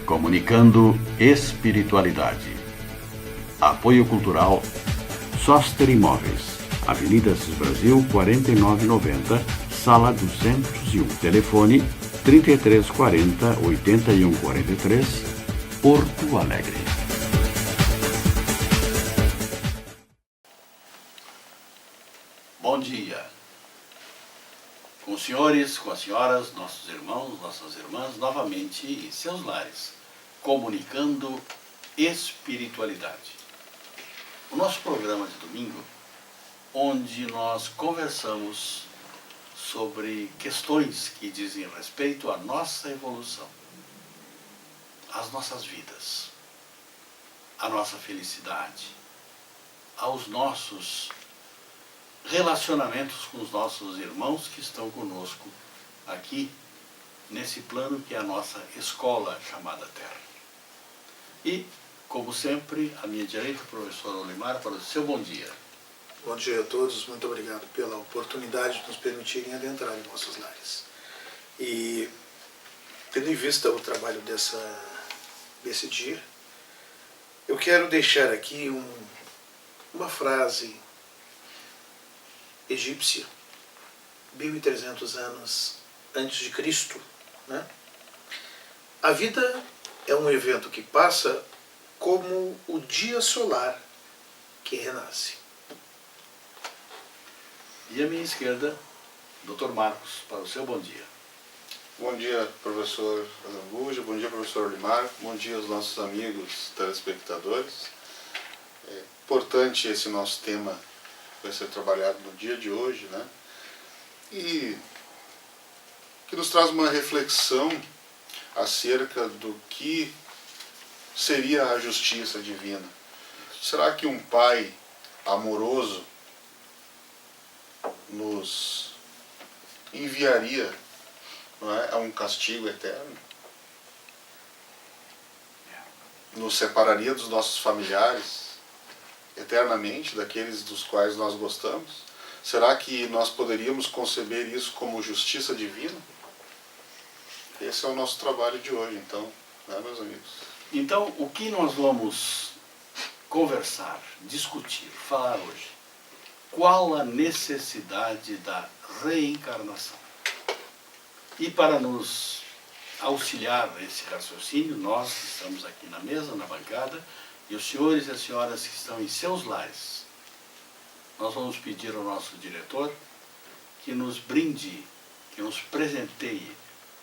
Comunicando espiritualidade. Apoio Cultural Soster Imóveis, Avenida Assis Brasil, 4990, Sala 201. Telefone 3340-8143, Porto Alegre. Bom dia. Com os senhores, com as senhoras, nossos irmãos, nossas irmãs, novamente em seus lares, comunicando espiritualidade. O nosso programa de domingo, onde nós conversamos sobre questões que dizem respeito à nossa evolução, às nossas vidas, à nossa felicidade, aos nossos relacionamentos com os nossos irmãos que estão conosco aqui, nesse plano que é a nossa escola chamada Terra. E, como sempre, à minha direita, o professor Olimar, para o seu bom dia. Bom dia a todos, muito obrigado pela oportunidade de nos permitirem adentrar em nossos lares. E, tendo em vista o trabalho desse dia, eu quero deixar aqui uma frase egípcia, 1300 anos antes de Cristo, né? A vida é um evento que passa como o dia solar que renasce. E à minha esquerda, Dr. Marcos, para o seu bom dia. Bom dia, professor Azambuja, bom dia, professor Olimar, bom dia aos nossos amigos telespectadores. É importante esse nosso tema que vai ser trabalhado no dia de hoje, né? E que nos traz uma reflexão acerca do que seria a justiça divina. Será que um pai amoroso nos enviaria, não é, a um castigo eterno? Nos separaria dos nossos familiares eternamente, daqueles dos quais nós gostamos? Será que nós poderíamos conceber isso como justiça divina? Esse é o nosso trabalho de hoje, então, né, meus amigos? Então, o que nós vamos conversar, discutir, falar hoje? Qual a necessidade da reencarnação? E para nos auxiliar nesse raciocínio, nós que estamos aqui na mesa, na bancada, e os senhores e as senhoras que estão em seus lares, nós vamos pedir ao nosso diretor que nos brinde, que nos presenteie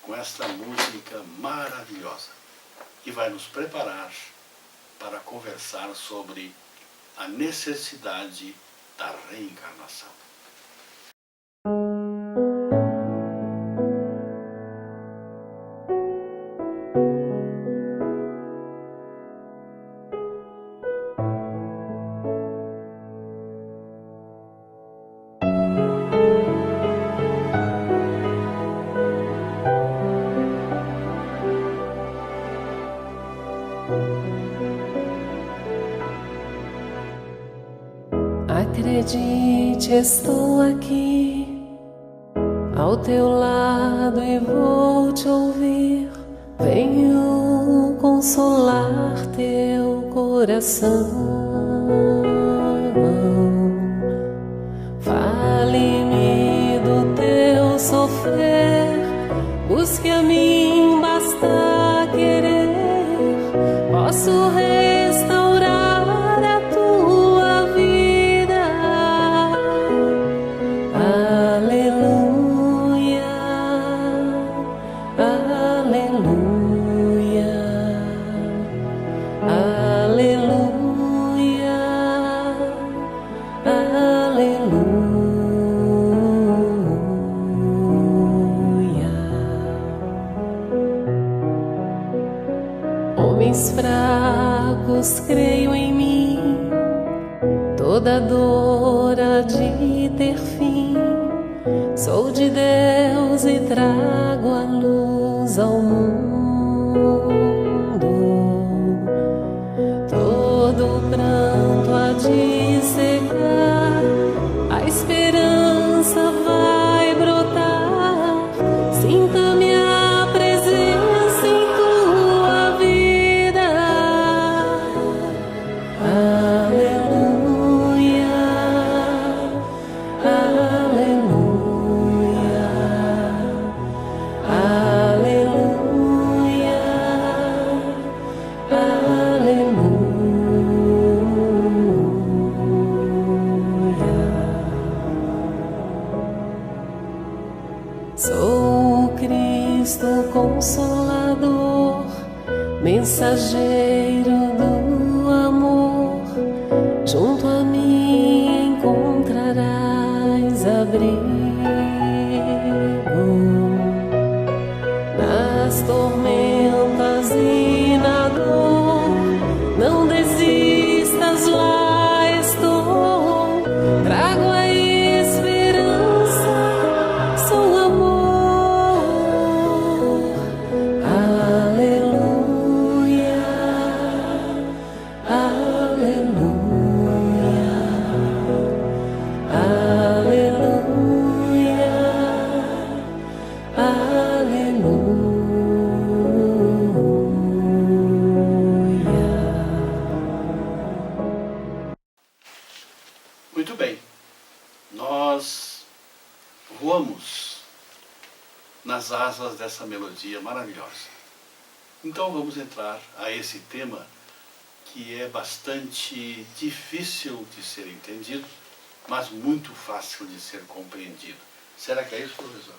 com esta música maravilhosa, que vai nos preparar para conversar sobre a necessidade da reencarnação. Acredite, estou aqui ao teu lado e vou te ouvir. Venho consolar teu coração. Fale-me do teu sofrer, busque a mim, basta querer. Posso restaurar a tua vida. Aleluia, aleluia, aleluia, aleluia. Homens fracos, creio em mim, toda dor há de ter fim. Sou de Deus e trago a luz ao mundo. Todo pranto há de secar, a esperança vai brotar. Sinta minha presença em tua vida. mensageiro do amor, junto a mim encontrarás abrigo. Nas tormentas e na dor, não desistas, lá estou. Trago a esperança, sou amor. Aleluia, aleluia, aleluia, aleluia. Muito bem, nós voamos nas asas dessa melodia maravilhosa. Então vamos entrar a esse tema que é bastante difícil de ser entendido, mas muito fácil de ser compreendido. Será que é isso, professor?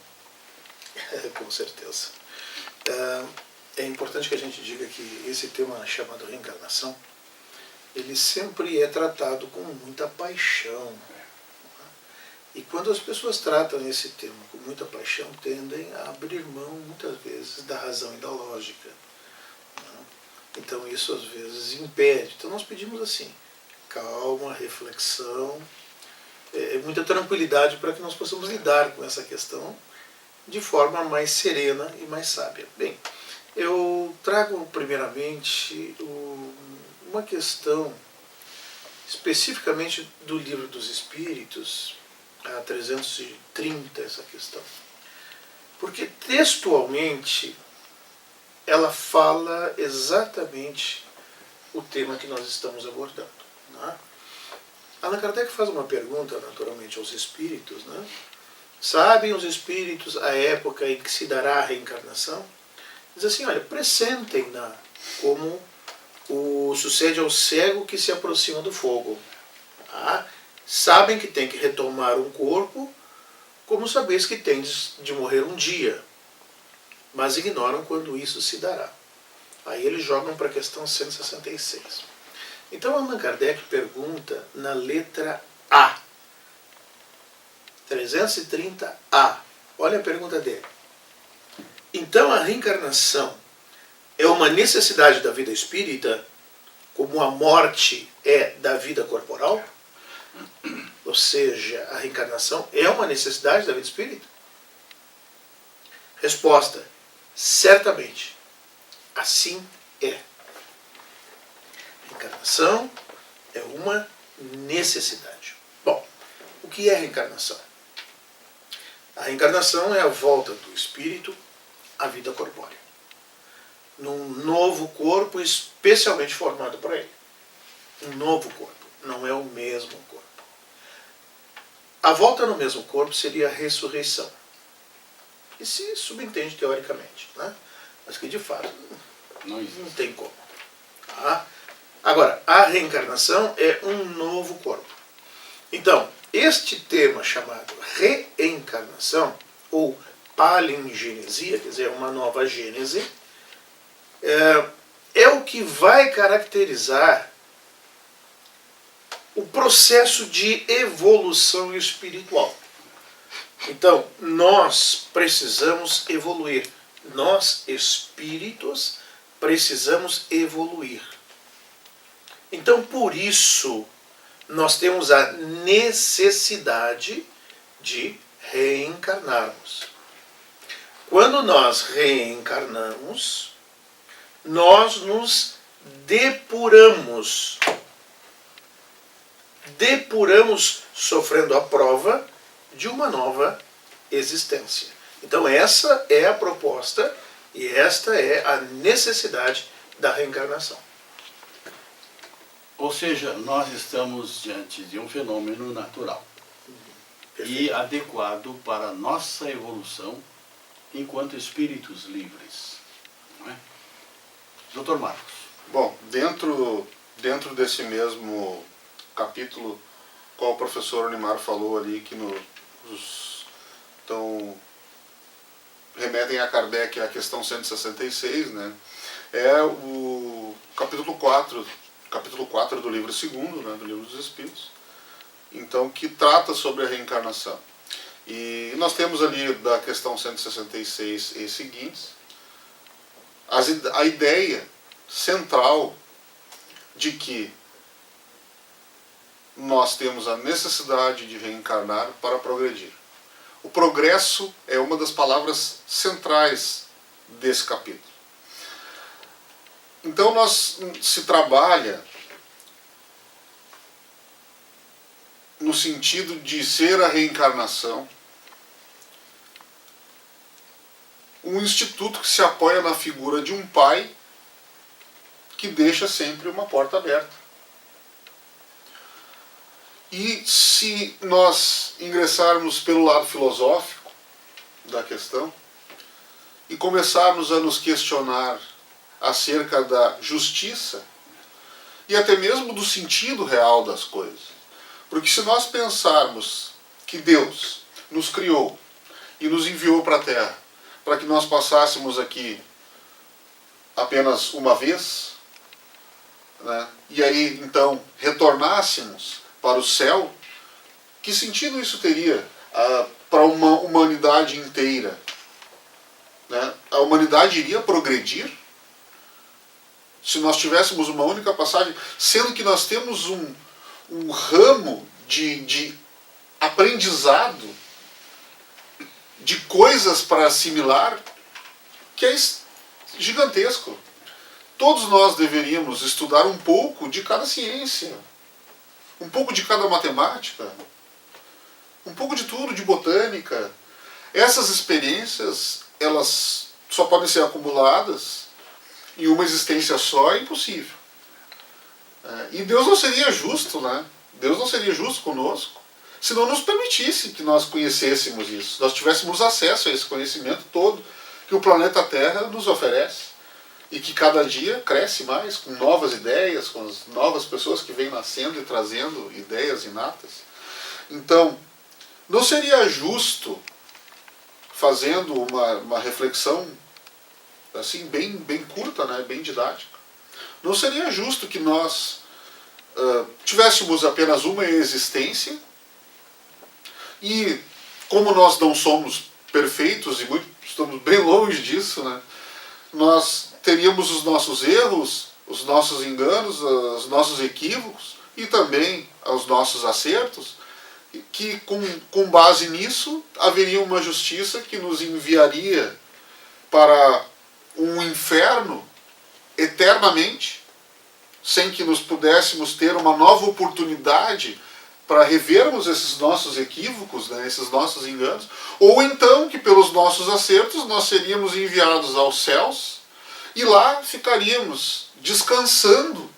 Com certeza. É importante que a gente diga que esse tema chamado reencarnação, ele sempre é tratado com muita paixão. E quando as pessoas tratam esse tema com muita paixão, tendem a abrir mão, muitas vezes, da razão e da lógica. Então isso, às vezes, impede. Então nós pedimos assim, calma, reflexão, muita tranquilidade para que nós possamos lidar com essa questão de forma mais serena e mais sábia. Bem, eu trago primeiramente uma questão especificamente do Livro dos Espíritos, a 330 essa questão. Porque textualmente ela fala exatamente o tema que nós estamos abordando. Né? Allan Kardec faz uma pergunta, naturalmente, aos espíritos. Né? Sabem os espíritos a época em que se dará a reencarnação? Diz assim, olha, pressentem-na como sucede ao cego que se aproxima do fogo. Tá? Sabem que tem que retomar um corpo, como sabeis que tendes de morrer um dia, mas ignoram quando isso se dará. Aí eles jogam para a questão 166. Então Allan Kardec pergunta na letra A, 330A. Olha a pergunta dele. Então a reencarnação é uma necessidade da vida espírita, como a morte é da vida corporal? Ou seja, a reencarnação é uma necessidade da vida espírita? Resposta: certamente. Assim é. Reencarnação é uma necessidade. Bom, o que é reencarnação? A reencarnação é a volta do espírito à vida corpórea, num novo corpo especialmente formado para ele. Um novo corpo, não é o mesmo corpo. A volta no mesmo corpo seria a ressurreição. E se subentende teoricamente, né? Mas que de fato não tem como. Tá? Agora, a reencarnação é um novo corpo. Então, este tema chamado reencarnação, ou palingenesia, quer dizer, uma nova gênese, é o que vai caracterizar o processo de evolução espiritual. Então, nós precisamos evoluir. Nós, espíritos, precisamos evoluir. Então, por isso, nós temos a necessidade de reencarnarmos. Quando nós reencarnamos, nós nos depuramos. Depuramos sofrendo a prova de uma nova existência. Então essa é a proposta e esta é a necessidade da reencarnação. Ou seja, nós estamos diante de um fenômeno natural e adequado para a nossa evolução enquanto espíritos livres. Não é? Dr. Marcos. Bom, dentro desse mesmo capítulo, qual o professor Olimar falou ali, que remetem a Kardec à questão 166, né? é o capítulo 4 do livro 2º, né, do livro dos Espíritos, então, que trata sobre a reencarnação. E nós temos ali da questão 166 e seguintes a ideia central de que nós temos a necessidade de reencarnar para progredir. O progresso é uma das palavras centrais desse capítulo. Então se trabalha no sentido de ser a reencarnação um instituto que se apoia na figura de um pai que deixa sempre uma porta aberta. E se nós ingressarmos pelo lado filosófico da questão e começarmos a nos questionar acerca da justiça e até mesmo do sentido real das coisas, porque se nós pensarmos que Deus nos criou e nos enviou para a Terra para que nós passássemos aqui apenas uma vez, né, e aí então retornássemos para o céu, que sentido isso teria para uma humanidade inteira? Né? A humanidade iria progredir se nós tivéssemos uma única passagem, sendo que nós temos um ramo de aprendizado, de coisas para assimilar, que é gigantesco. Todos nós deveríamos estudar um pouco de cada ciência, um pouco de cada matemática, um pouco de tudo, de botânica. Essas experiências, elas só podem ser acumuladas em uma existência só, é impossível. E Deus não seria justo, né? Deus não seria justo conosco se não nos permitisse que nós conhecêssemos isso, nós tivéssemos acesso a esse conhecimento todo que o planeta Terra nos oferece e que cada dia cresce mais com novas ideias, com as novas pessoas que vêm nascendo e trazendo ideias inatas. Então, não seria justo, fazendo uma reflexão assim bem curta, né, bem didática, não seria justo que nós tivéssemos apenas uma existência e, como nós não somos perfeitos e estamos bem longe disso, né, nós teríamos os nossos erros, os nossos enganos, os nossos equívocos e também os nossos acertos, que com base nisso haveria uma justiça que nos enviaria para um inferno eternamente, sem que nos pudéssemos ter uma nova oportunidade para revermos esses nossos equívocos, né, esses nossos enganos, ou então que pelos nossos acertos nós seríamos enviados aos céus e lá ficaríamos descansando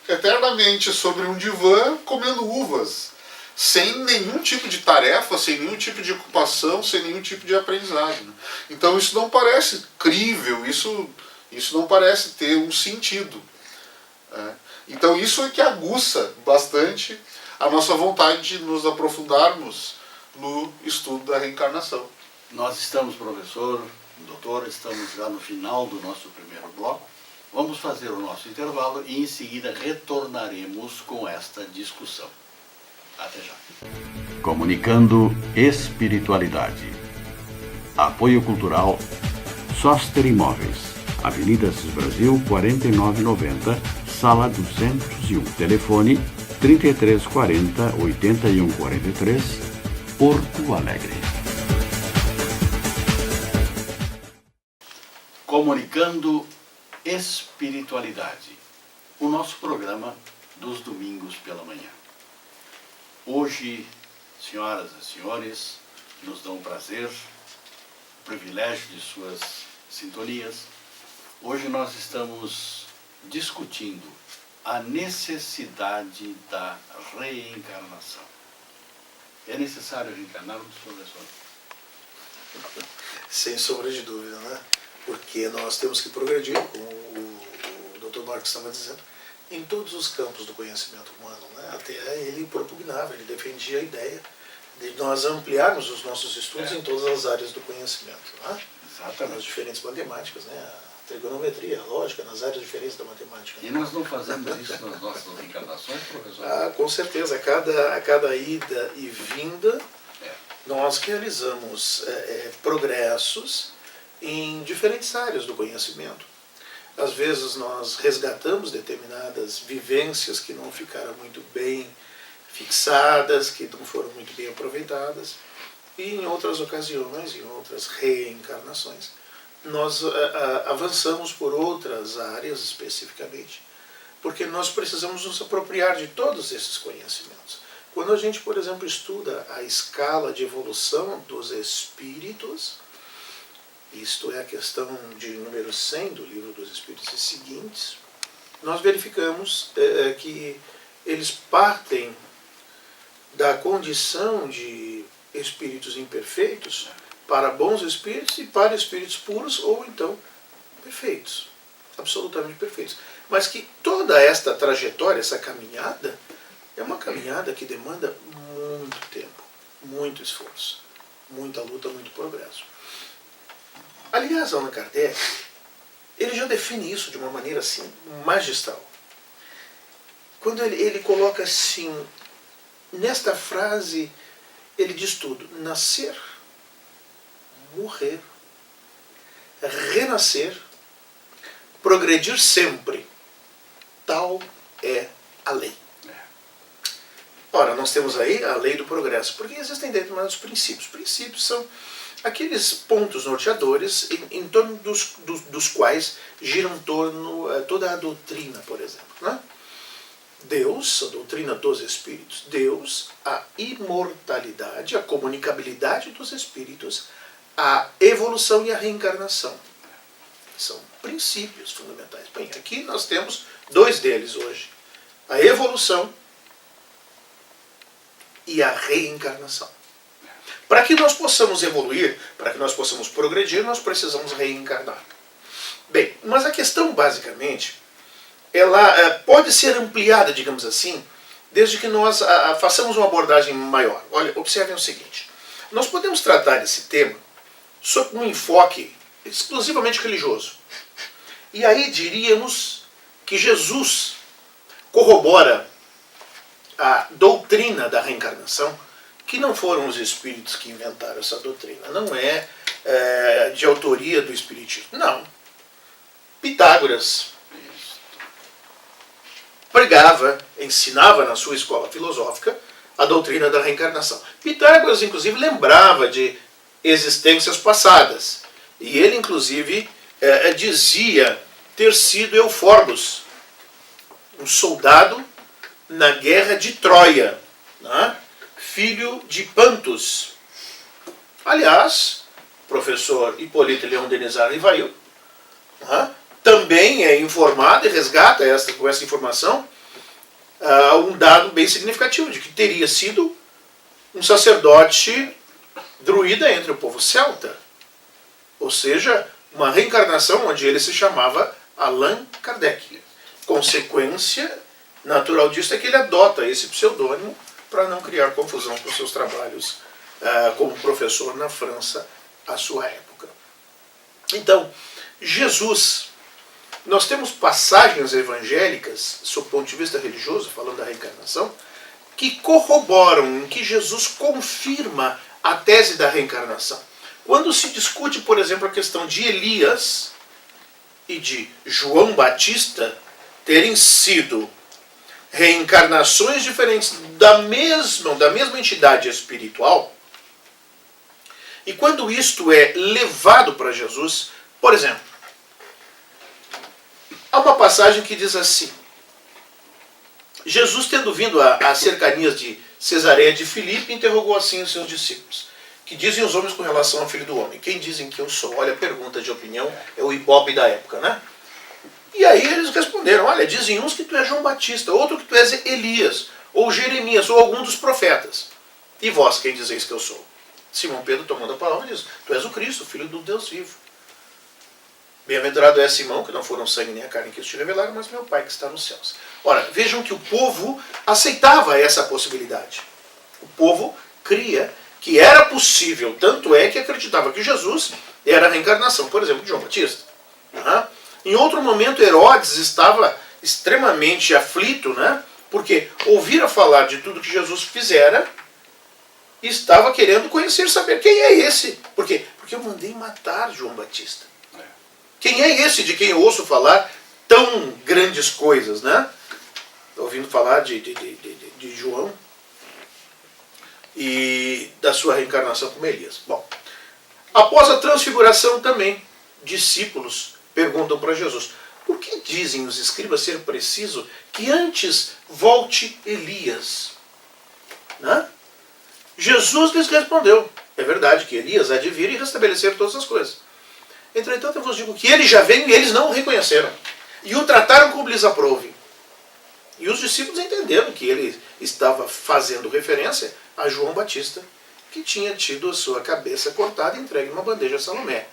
eternamente sobre um divã, comendo uvas, sem nenhum tipo de tarefa, sem nenhum tipo de ocupação, sem nenhum tipo de aprendizagem. Então isso não parece crível, isso não parece ter um sentido. Então isso é que aguça bastante a nossa vontade de nos aprofundarmos no estudo da reencarnação. Nós estamos, professor, doutor, estamos já no final do nosso primeiro bloco. Vamos fazer o nosso intervalo e em seguida retornaremos com esta discussão. Até já. Comunicando espiritualidade. Apoio cultural Soster Imóveis. Avenida Assis Brasil, 4990, sala 201. Telefone 3340 8143, Porto Alegre. Comunicando espiritualidade. O nosso programa dos domingos pela manhã. Hoje, senhoras e senhores, nos dão o prazer, o privilégio de suas sintonias. Hoje nós estamos discutindo a necessidade da reencarnação. É necessário reencarnarmos, professor? Sem sombra de dúvida, né? Porque nós temos que progredir, como o Dr. Marcos estava dizendo, em todos os campos do conhecimento humano, né? Até ele propugnava, ele defendia a ideia de nós ampliarmos os nossos estudos em todas as áreas do conhecimento, né? Exatamente. As diferentes matemáticas, né? trigonometria, lógica, nas áreas diferentes da matemática. E nós não fazemos isso nas nossas reencarnações, professor? Com certeza, a cada ida e vinda, É. nós realizamos progressos em diferentes áreas do conhecimento. Às vezes nós resgatamos determinadas vivências que não ficaram muito bem fixadas, que não foram muito bem aproveitadas, e em outras ocasiões, em outras reencarnações, nós avançamos por outras áreas especificamente, porque nós precisamos nos apropriar de todos esses conhecimentos. Quando a gente, por exemplo, estuda a escala de evolução dos espíritos, isto é a questão de número 100 do Livro dos Espíritos e seguintes, nós verificamos que eles partem da condição de espíritos imperfeitos para bons espíritos e para espíritos puros ou então perfeitos, absolutamente perfeitos. Mas que toda esta trajetória, essa caminhada, é uma caminhada que demanda muito tempo, muito esforço, muita luta, muito progresso. Aliás, Allan Kardec, ele já define isso de uma maneira assim magistral. Quando ele coloca assim, nesta frase, ele diz tudo: nascer, morrer, renascer, progredir sempre, tal é a lei. Ora, nós temos aí a lei do progresso, porque existem determinados princípios. Princípios são aqueles pontos norteadores em torno dos quais gira em torno toda a doutrina, por exemplo. Né? Deus, a doutrina dos espíritos, Deus, a imortalidade, a comunicabilidade dos espíritos, a evolução e a reencarnação. São princípios fundamentais. Bem, aqui nós temos dois deles hoje. A evolução e a reencarnação. Para que nós possamos evoluir, para que nós possamos progredir, nós precisamos reencarnar. Bem, mas a questão basicamente, ela pode ser ampliada, digamos assim, desde que nós façamos uma abordagem maior. Olha, observem o seguinte. Nós podemos tratar esse tema sob um enfoque exclusivamente religioso. E aí diríamos que Jesus corrobora a doutrina da reencarnação, que não foram os espíritos que inventaram essa doutrina. Não é de autoria do espiritismo. Não. Pitágoras pregava, ensinava na sua escola filosófica a doutrina da reencarnação. Pitágoras, inclusive, lembrava de existências passadas. E ele, inclusive, dizia ter sido Euforbos, um soldado na guerra de Troia, né? Filho de Pantos. Aliás, o professor Hipólito Leão Denizar Rivail, né? Também é informado e resgata com essa informação um dado bem significativo de que teria sido um sacerdote druida entre o povo celta. Ou seja, uma reencarnação onde ele se chamava Allan Kardec. Consequência natural disso é que ele adota esse pseudônimo para não criar confusão com seus trabalhos como professor na França à sua época. Então, Jesus, nós temos passagens evangélicas, sob o ponto de vista religioso, falando da reencarnação, que corroboram, em que Jesus confirma a tese da reencarnação. Quando se discute, por exemplo, a questão de Elias e de João Batista terem sido reencarnações diferentes da mesma entidade espiritual, e quando isto é levado para Jesus, por exemplo, há uma passagem que diz assim: Jesus, tendo vindo às cercanias de Cesareia de Filipe, interrogou assim os seus discípulos: que dizem os homens com relação ao Filho do Homem? Quem dizem que eu sou? Olha, a pergunta de opinião é o Ibope da época, né? E aí eles responderam: olha, dizem uns que tu és João Batista, outro que tu és Elias, ou Jeremias, ou algum dos profetas. E vós, quem dizeis que eu sou? Simão Pedro, tomando a palavra, diz: tu és o Cristo, Filho do Deus vivo. Bem-aventurado é Simão, que não foram sangue nem a carne que te revelaram, mas meu Pai que está nos céus. Ora, vejam que o povo aceitava essa possibilidade. O povo cria que era possível, tanto é que acreditava que Jesus era a reencarnação, por exemplo, de João Batista. Em outro momento, Herodes estava extremamente aflito, né? Porque ouvira falar de tudo que Jesus fizera e estava querendo conhecer, saber quem é esse. Por quê? Porque eu mandei matar João Batista. Quem é esse de quem eu ouço falar tão grandes coisas, né? Estou ouvindo falar de João e da sua reencarnação como Elias. Bom, após a transfiguração também, discípulos perguntam para Jesus: por que dizem os escribas ser preciso que antes volte Elias? Né? Jesus lhes respondeu: é verdade que Elias há de vir e restabelecer todas as coisas. Entretanto, eu vos digo que ele já veio e eles não o reconheceram. E o trataram como lhes aprouve. E os discípulos entenderam que ele estava fazendo referência a João Batista, que tinha tido a sua cabeça cortada e entregue numa bandeja a Salomé.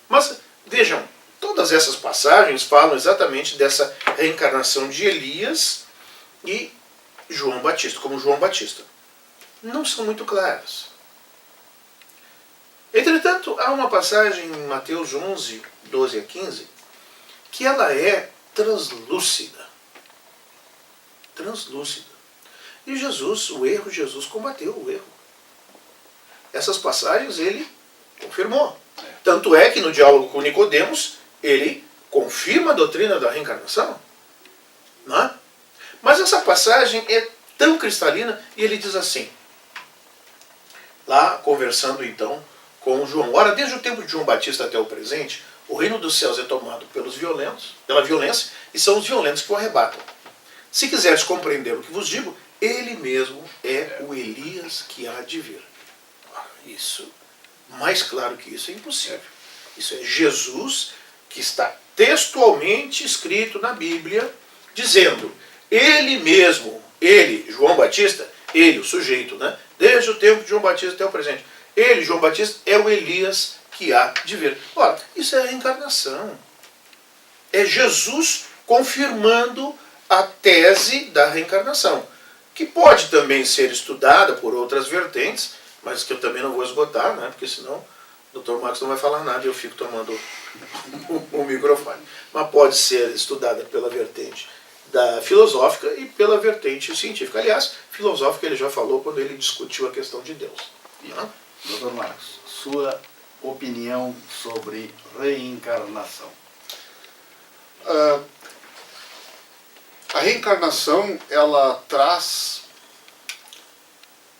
Mas, vejam, todas essas passagens falam exatamente dessa reencarnação de Elias e João Batista, como João Batista. Não são muito claras. Entretanto, há uma passagem em Mateus 11, 12 a 15, que ela é translúcida. Translúcida. E Jesus combateu o erro. Essas passagens ele confirmou. Tanto é que no diálogo com Nicodemos, ele confirma a doutrina da reencarnação. Não é? Mas essa passagem é tão cristalina e ele diz assim, lá conversando então com João: ora, desde o tempo de João Batista até o presente, o reino dos céus é tomado pelos violentos, pela violência, e são os violentos que o arrebatam. Se quiseres compreender o que vos digo, ele mesmo é o Elias que há de vir. Isso, mais claro que isso, é impossível. Isso é Jesus que está textualmente escrito na Bíblia, dizendo, ele mesmo, ele, João Batista, ele, o sujeito, né? Desde o tempo de João Batista até o presente, ele, João Batista, é o Elias que há de vir. Ora, isso é a reencarnação. É Jesus confirmando a tese da reencarnação, que pode também ser estudada por outras vertentes, mas que eu também não vou esgotar, né? Porque senão o Dr. Marcos não vai falar nada e eu fico tomando o microfone. Mas pode ser estudada pela vertente da filosófica e pela vertente científica. Aliás, filosófica ele já falou quando ele discutiu a questão de Deus. Né? Dr. Marcos, sua opinião sobre reencarnação. A reencarnação, ela traz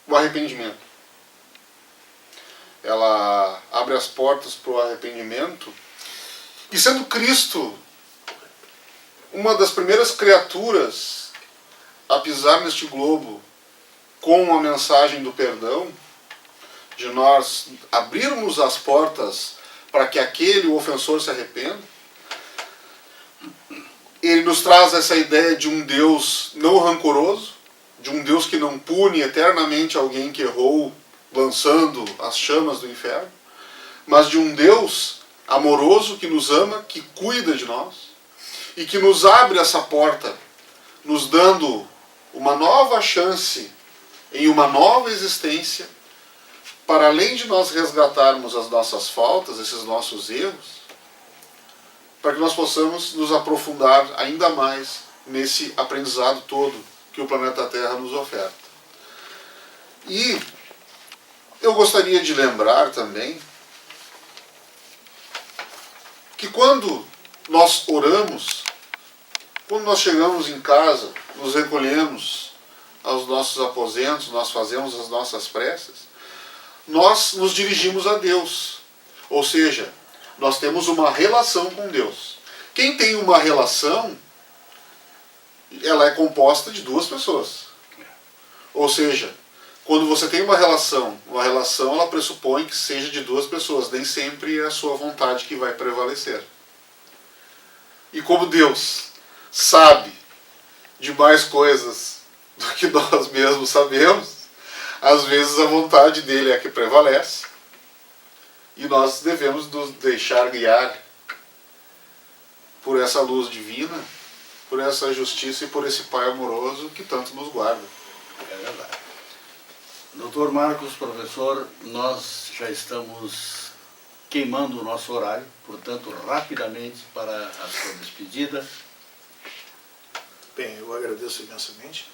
o arrependimento. Ela abre as portas para o arrependimento. E sendo Cristo uma das primeiras criaturas a pisar neste globo com a mensagem do perdão, de nós abrirmos as portas para que aquele, o ofensor, se arrependa, ele nos traz essa ideia de um Deus não rancoroso, de um Deus que não pune eternamente alguém que errou, lançando as chamas do inferno, mas de um Deus amoroso que nos ama, que cuida de nós, e que nos abre essa porta, nos dando uma nova chance em uma nova existência, para além de nós resgatarmos as nossas faltas, esses nossos erros, para que nós possamos nos aprofundar ainda mais nesse aprendizado todo que o planeta Terra nos oferta. E eu gostaria de lembrar também que quando nós oramos, quando nós chegamos em casa, nos recolhemos aos nossos aposentos, nós fazemos as nossas preces, nós nos dirigimos a Deus. Ou seja, nós temos uma relação com Deus. Quem tem uma relação, ela é composta de duas pessoas. Ou seja, quando você tem uma relação ela pressupõe que seja de duas pessoas, nem sempre é a sua vontade que vai prevalecer. E como Deus sabe de mais coisas do que nós mesmos sabemos, às vezes a vontade dele é a que prevalece, e nós devemos nos deixar guiar por essa luz divina, por essa justiça e por esse Pai amoroso que tanto nos guarda. É verdade. Dr. Marcos, professor, nós já estamos queimando o nosso horário, portanto, rapidamente para a sua despedida. Bem, eu agradeço imensamente.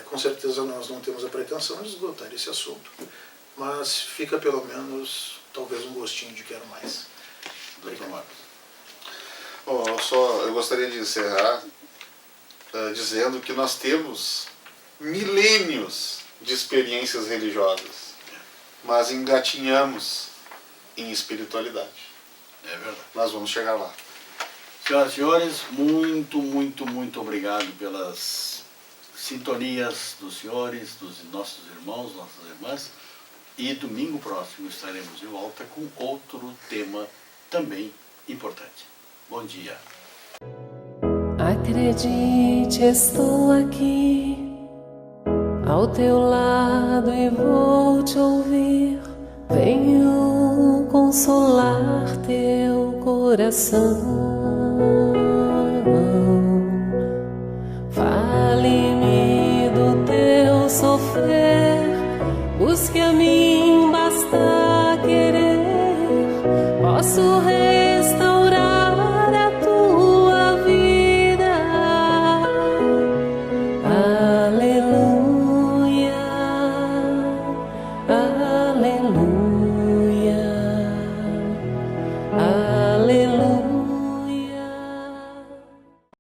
Com certeza nós não temos a pretensão de esgotar esse assunto, mas fica pelo menos talvez um gostinho de quero mais. Doutor Marcos. Eu gostaria de encerrar dizendo que nós temos milênios de experiências religiosas, mas engatinhamos em espiritualidade. É verdade. Nós vamos chegar lá. Senhoras e senhores, muito, muito, muito obrigado pelas sintonias dos senhores, dos nossos irmãos, nossas irmãs. E domingo próximo estaremos de volta com outro tema também importante. Bom dia. Acredite, estou aqui ao teu lado e vou te ouvir. Venho consolar teu coração.